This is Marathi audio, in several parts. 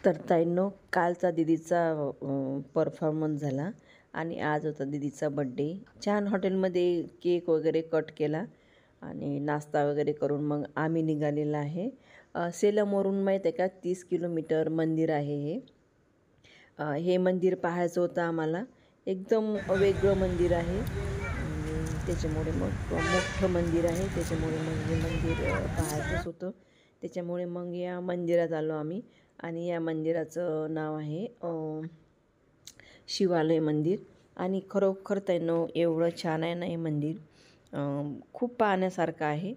तर ताईंनो, कालचा दीदीचा परफॉर्मन्स झाला आणि आज होता दीदीचा बड्डे। छान हॉटेलमध्ये केक वगैरे कट केला आणि नाश्ता वगैरे करून मग आम्ही निघालेला आहे। सेलमवरून माहीत आहे का 30 किलोमीटर मंदिर आहे हे। हे मंदिर पाहायचं होतं आम्हाला। एकदम वेगळं मंदिर आहे आणि त्याच्यामुळे मग मोठं मंदिर आहे, त्याच्यामुळे मग हे मंदिर पाहायचंच होतं। त्याच्यामुळे मग या मंदिरात आलो आम्ही आणि या मंदिराचं नाव आहे शिवालय मंदिर। आणि खरोखर त्यानं एवढं छान आहे ना हे मंदिर, खूप पाहण्यासारखं आहे।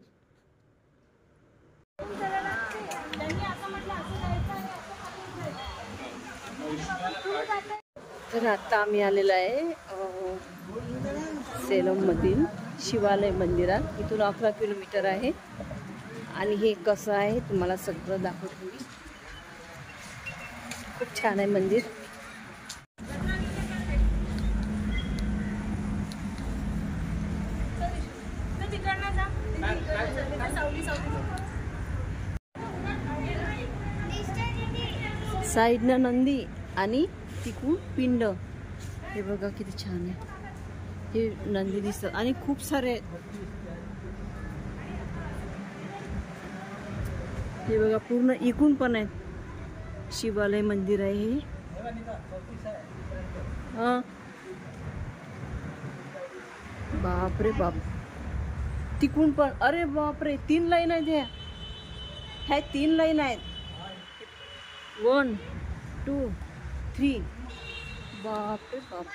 तर आता आम्ही आलेलो आहे सेलममधील शिवालय मंदिरात। इथून 11 किलोमीटर आहे आणि हे कसं आहे तुम्हाला सगळं दाखवतो मी। खूप छान आहे मंदिर। साईडनं नंदी आणि तिकून पिंड। हे बघा किती छान आहे, हे नंदी दिसतात आणि खूप सारे आहेत। हे बघा पूर्ण इकून पण आहेत। शिवालय मंदिर आहे हे। बापरे बाप, तिकून पण, अरे बापरे 3 लाईन आहेत ह्या 3 लाईन आहेत। 1 2 3, बापरे बाप।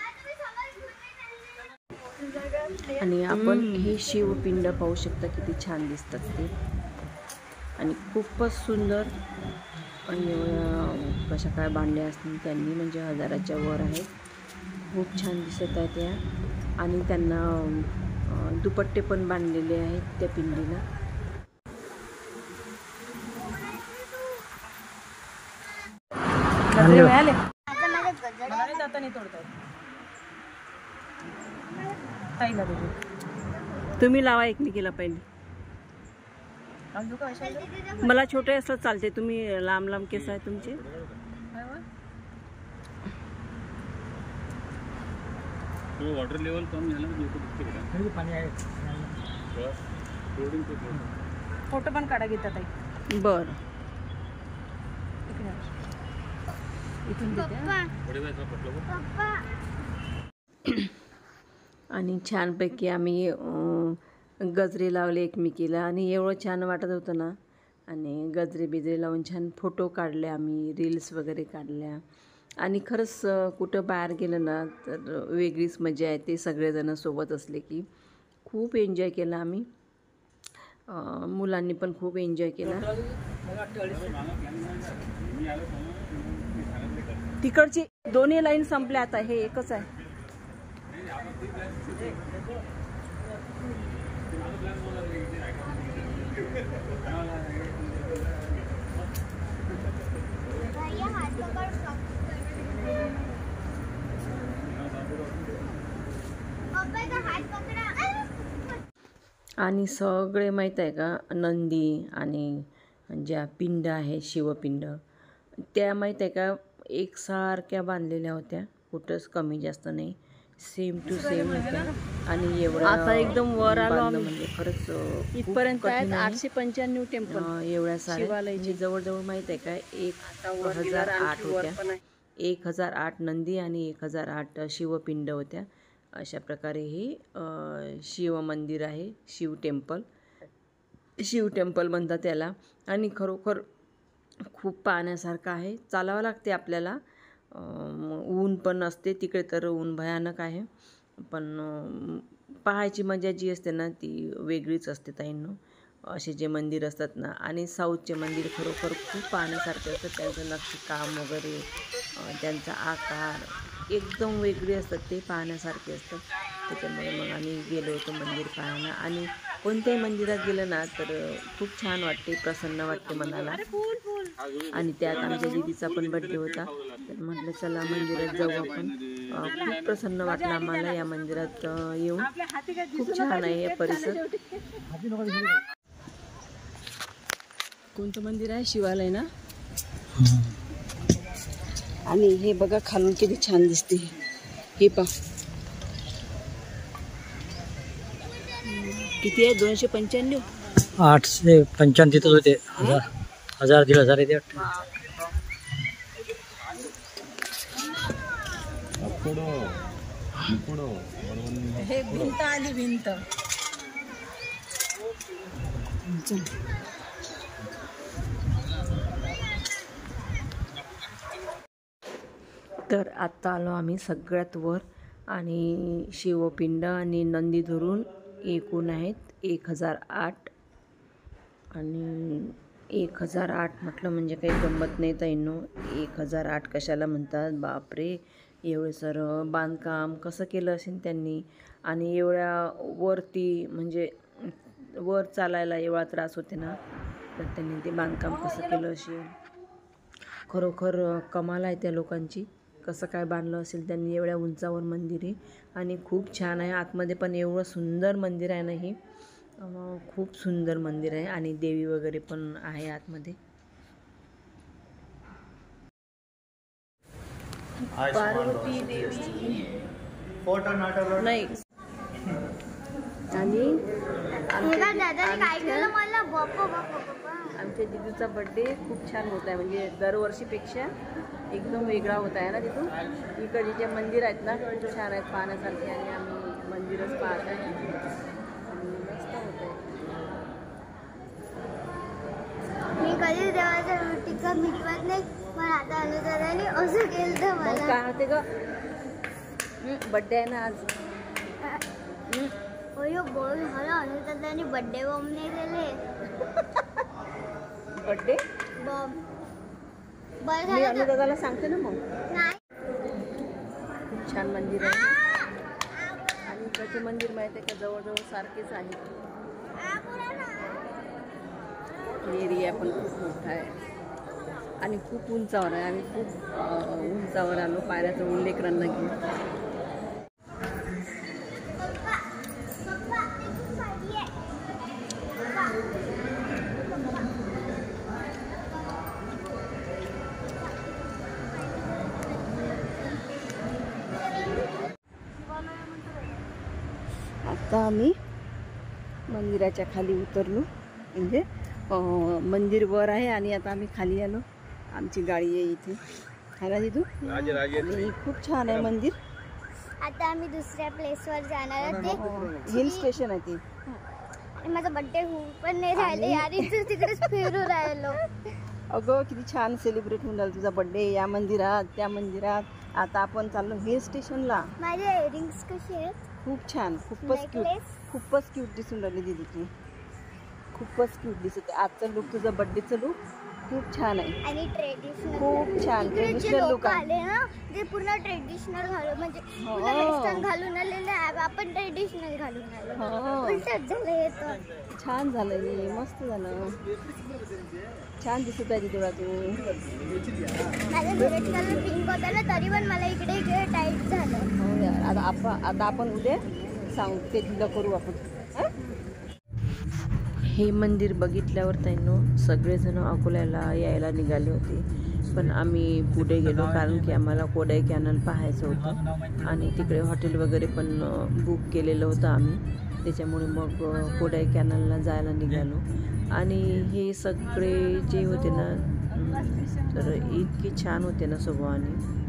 आणि आपण हे शिवपिंड पाहू शकता, किती छान दिसतात ते आणि खूपच सुंदर। आणि कशा काय बांधल्या असतील त्यांनी, म्हणजे 1000च्या वर आहेत। खूप छान दिसत आहेत त्या आणि त्यांना दुपट्टे पण बांधलेले आहेत त्या पिंडीला। तुम्ही लावा एकमेकीला पहिले। मला छोटे असं चालते, तुम्ही लांब लांब केस आहे तुमचे। वाटर लेवल कम झालं पाणी आहे। फोटो पण काढा घेतात आहे। बरं, आणि छानपैकी आम्ही गजरे लावले एकमेकीला आणि एवढं छान वाटत होतं ना। आणि गजरे बिजरे लावून छान फोटो काढले आम्ही, रील्स वगैरे काढल्या। आणि खरंच कुठं बाहेर गेलं ना तर वेगळीच मजा येते, सगळेजण सोबत असले की। खूप एन्जॉय केला आम्ही, मुलांनी पण खूप एन्जॉय केला। तिकडची दोन्ही लाईन संपल्या, आता हे एकच आहे। आणि सगळे माहीत आहे का, नंदी आणि ज्या पिंड आहे शिवपिंड, त्या माहीत आहे का एकसारख्या बांधलेल्या होत्या, कुठंच कमी जास्त नाही, सेम टू सेम होत्या। आणि एवढं आता एकदम वर आलो आम्ही, म्हणजे खरंच इथपर्यंत 895 टेम्पल एवढ्या साऱ्या। जवळजवळ माहीत आहे का 1008 होत्या। 1008 नंदी आणि 1008 शिवपिंड होत्या। अशा प्रकारे हे शिव मंदिर आहे, शिव टेम्पल म्हणतात त्याला। आणि खरोखर खूप पाहण्यासारखं आहे, चालावं लागते आपल्याला। ऊन पण असते तिकडे, तर ऊन भयानक आहे, पण पाहायची मजा जी असते ना ती वेगळीच असते ताईंनो। असे जे मंदिर असतात ना, आणि साऊथचे मंदिर खरोखर खूप पाहण्यासारखे असतात। त्यांचं नक्षीकाम वगैरे, त्यांचा आकार एकदम वेगळे असतात, ते पाहण्यासारखे असतात। त्याच्यामुळे मग आम्ही गेलो होतो मंदिर पाहायला। आणि कोणत्याही मंदिरात गेलं ना तर खूप छान वाटते, प्रसन्न वाटते मनाला। आणि त्यात आमच्या दीदीचा पण बड्डे होता, तर म्हटलं चला मंदिरात जाऊ आपण। खूप प्रसन्न वाटलं आम्हाला या मंदिरात येऊन। खूप छान आहे हे परिसर। कोणतं मंदिर आहे? शिवालय ना। आणि हे बघा खालून किती छान दिसते. हे पा किती आहे 295. 895 तिथंच होते. 1000 1,500 येते. हे भिंत आली भिंत. तर आत्ता आलो आम्ही सगळ्यात वर आणि शिवपिंड आणि नंदी धरून एकूण आहेत 1008. आणि 1008 म्हटलं म्हणजे काही गंमत नाही ताईंनो. 1008 कशाला म्हणतात बापरे. एवढे सर बांधकाम कसं केलं असेल त्यांनी. आणि एवढ्या वरती म्हणजे वर चालायला एवढा त्रास होते ना, तर त्यांनी ते बांधकाम कसं केलं असेल. खरोखर कमाल आहे त्या लोकांची. कसं काय बांधलं असेल त्यांनी. एवढ्या उंचावर मंदिर आहे आणि खूप छान आहे. आतमध्ये पण एवढं सुंदर मंदिर आहे ना हे. खूप सुंदर मंदिर आहे आणि देवी वगैरे पण आहे आतमध्ये. पार्वती देवी नाही. आणि आमच्या दिदूचा बर्थडे खूप छान होत आहे. म्हणजे दरवर्षीपेक्षा एकदम वेगळा होत आहे ना तिथून. इकडे जे मंदिर आहेत ना खूप छान आहेत पाहण्यासारखे आणि आम्ही मंदिरच पाहत आहे. मस्त होत आहे. मी कधी देवाचं टीका मिटवत नाही, पण आता अनुदानाने असं केलं तर मला काय होते ग. बर्थडे आहे ना आज. अयो बोल मला अनुदानाने बर्थडे बॉम्ब नाही दिले. बर्थडे बॉम्ब बरं मी झालं तर अनुदादाला सांगते ना मग. नाही. खूप छान मंदिर आहे आणि इकडचे मंदिर माहिती आहे का जवळजवळ सारखेच आहे. एरिया पण खूप मोठा आहे आणि खूप उंचावर आहे. आम्ही खूप उंचावर आलो पायऱ्याचा उल्लेखरांना घेऊन. आता आम्ही मंदिराच्या खाली उतरलो. म्हणजे मंदिर वर आहे आणि आता आम्ही खाली आलो. आमची गाडी आहे इथे. है ना तिथू. आणि खूप छान आहे मंदिर. आता आम्ही दुसऱ्या प्लेसवर जाणार आहोत. हिल स्टेशन आहे ते. आणि माझा बर्थडे होऊ पण नाही राहिले आणि तू तिकडेच फिरू राहिलो. अगं किती छान सेलिब्रेट होऊन राहिलं तुझा बर्थडे या मंदिरात त्या मंदिरात. आता आपण चाललो हिल स्टेशनला. माझे इयरिंग्स कसे आहेत. खूप छान. खूपच क्यूट दिसून राहिली दीदी ती. खूपच क्यूट दिसत आहे. आजचं लुक तुझा बर्थडेचं लुक खूप छान आहे. आणि ट्रेडिशनल खूप छान ट्रेडिशनल लुक आले ना ते पूर्ण ट्रेडिशनल घालून म्हणजे पूर्ण वेस्टर्न घालून आलेले आहे. आपण ट्रेडिशनल घालून आलो. उलटच झालं हे तर. छान झालं. मस्त झालं. छान दिसत आहे तुला तू. माझा फेवरेट कलर पिंक होता ना तरी पण मला इकडे टाईट झालं. हो यार. आता आपण उद्या सांगू ते तुला करू आपण. हे मंदिर बघितल्यावर त्यांनो सगळेजण अकोल्याला यायला निघाले होते. पण आम्ही पुढे गेलो कारण की आम्हाला कोडाईकॅनल पाहायचं होतं आणि तिकडे हॉटेल वगैरे पण बुक केलेलं होतं आम्ही. त्याच्यामुळे मग कोडाईकॅनलला जायला निघालो. आणि हे सगळे जे होते ना तर इतके छान होते ना स्वभावाने.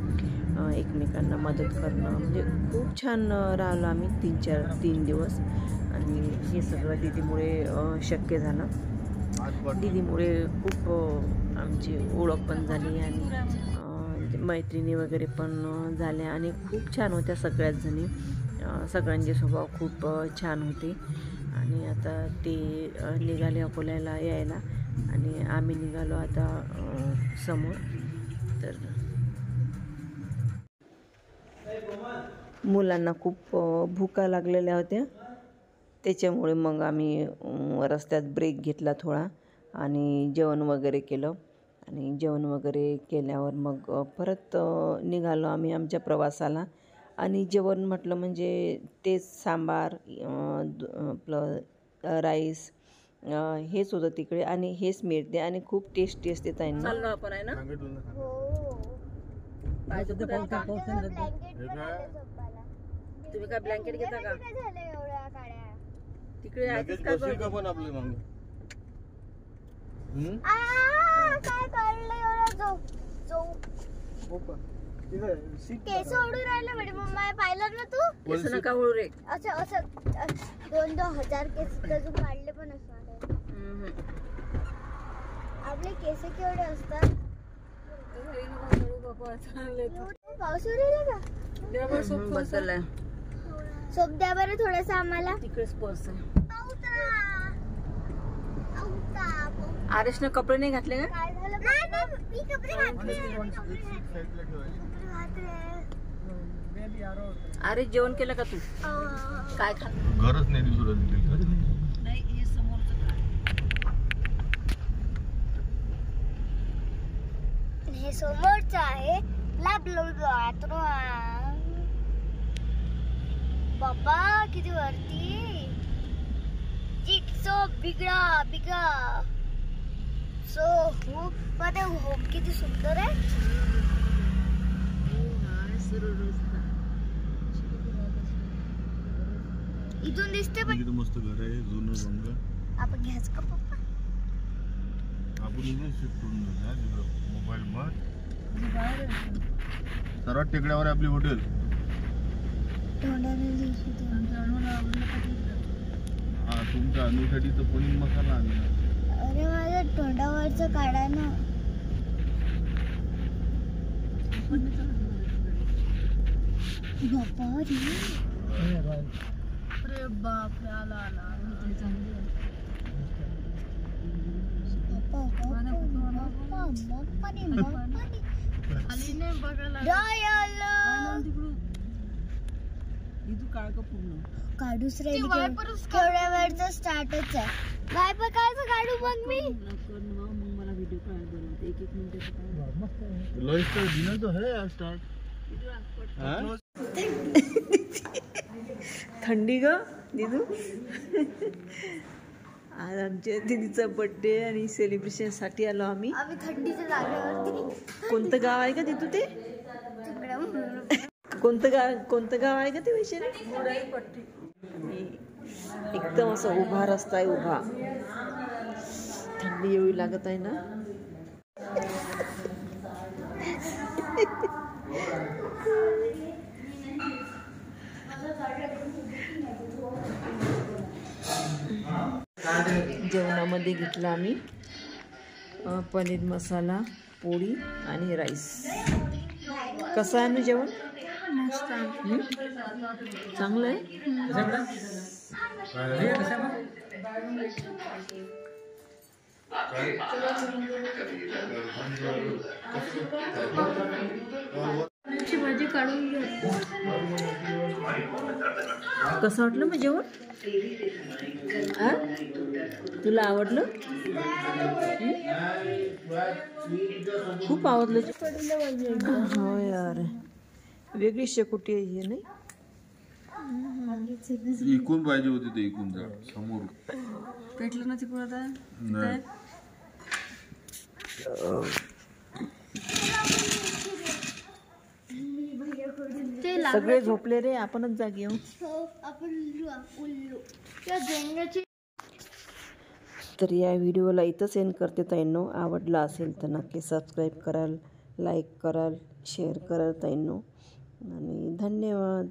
एकमेकांना मदत करणं म्हणजे खूप छान राहिलो आम्ही 3 दिवस. आणि हे सगळं दीदीमुळे शक्य झालं. दीदीमुळे खूप आमची ओळख पण झाली आणि मैत्रिणी वगैरे पण झाल्या आणि खूप छान होत्या सगळ्याच जणी. सगळ्यांचे स्वभाव खूप छान होते. आणि आता ते निघाले अकोल्याला यायला आणि आम्ही निघालो आता समोर. तर मुलांना खूप भुका लागलेल्या होत्या. त्याच्यामुळे मग आम्ही रस्त्यात ब्रेक घेतला थोडा आणि जेवण वगैरे केलं. आणि जेवण वगैरे केल्यावर मग परत निघालो आम्ही आमच्या प्रवासाला. आणि जेवण म्हटलं म्हणजे तेच सांबार प्लस राईस हेच होतं तिकडे आणि हेच मिळते आणि खूप टेस्टी असते ताईंना. चाललो आपण आहे ना. पाहिजे कुठे आहे का? ब्लँकेट पण आले झोपायला. तुम्ही काय ब्लँकेट घेता का? किती झालं एवढ्या काड्या? तिकडे आहेच काय बघ. पण आपले मागे काय काढलं एवढं केस ओढून राहिले म्हणजे मम्मा पाहिलं ना तू केस नका उडू रे. असं असं 2,000 केस अजून काढले पण असणार. आपले केस केवढे असतात. पाऊस उरेल का? बद्दल आहे. सोप द्या बरं थोडस आम्हाला. तिकडेच पर्स आहे. आरेशने कपडे नाही घातले का? काय झालं? नाही, मी कपडे घातले. अरे जेवण केलं का तू? काय खा? घरच नाही दिसू नाही हे समोरचं हे समोरचं आहे. बाबा किती वरती. सो बिगडा बिगा सो होप मध्ये होप किती सुंदर आहे. इथून दिसते पण मस्त घर आहे जुनं बंगला. आपण घ्यायचं का पप्पा? आपण इथे शिफ्ट करून मोबाईल मध्ये सर्वात टेकड्यावर आहे आपली हॉटेल. हा तुमच्या अनुसाठी तर पनीर मसाला आणला. अरे माझ्या तोंडावरचं काढा ना. बापा अरे बापरे आला आला काढूच राहिली केवढ्या वेळचं स्टार्टच आहे. वायपर कायचं काढू मग मी? मग मला व्हिडिओ काढ बनवते 1-1 मिनिटाचं. लॉइस तर दिना तो है स्टार्ट. थंडी ग दिदू. आज आमच्या दीदीचा बर्थडे आणि सेलिब्रेशन साठी आलो आम्ही. थंडीच्या जागेवरती. कोणतं गाव आहे का दिदू ते? कोणतं गाव आहे का ते वैशाली? एकदम असं उभा रस्ता आहे उभा. थंडी एवढी लागत आहे ना. जेवणामध्ये घेतला आम्ही पनीर मसाला, पोळी आणि राईस. कसं आहे ना जेवण? चांगलं आहे. भाजी काढून घ्या. कसं वाटलं मग जेवण? तुला आवडलं? खूप आवडलं. हो यार वेगळी शेकोटी आहे हे नाही. इकून पाहिजे होती ते इकून जा समोर पेटलं ना तिकडं आता. नाही. सगळे झोपले रे आपणच जागी येऊ. तर या व्हिडिओला इथंच एंड करते ताईंनो. आवडला असेल तर नक्की सबस्क्राईब कराल, लाईक कराल, शेअर कराल ताईंनो. आणि धन्यवाद.